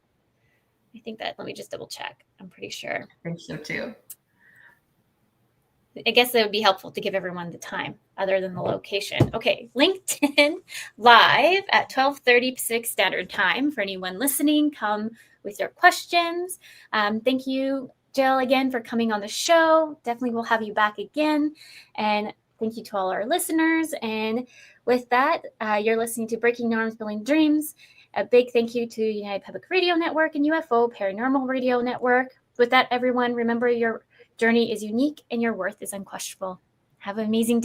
I think that, let me just double check. I'm pretty sure. I think so too. I guess that would be helpful to give everyone the time other than the location. Okay, LinkedIn live at 12:30 Pacific Standard Time. For anyone listening, come with your questions. Thank you, Jill, again for coming on the show. Definitely we'll have you back again. And thank you to all our listeners. And with that, you're listening to Breaking Norms, Building Dreams. A big thank you to United Public Radio Network and UFO Paranormal Radio Network. With that, everyone, remember your journey is unique and your worth is unquestionable. Have an amazing day.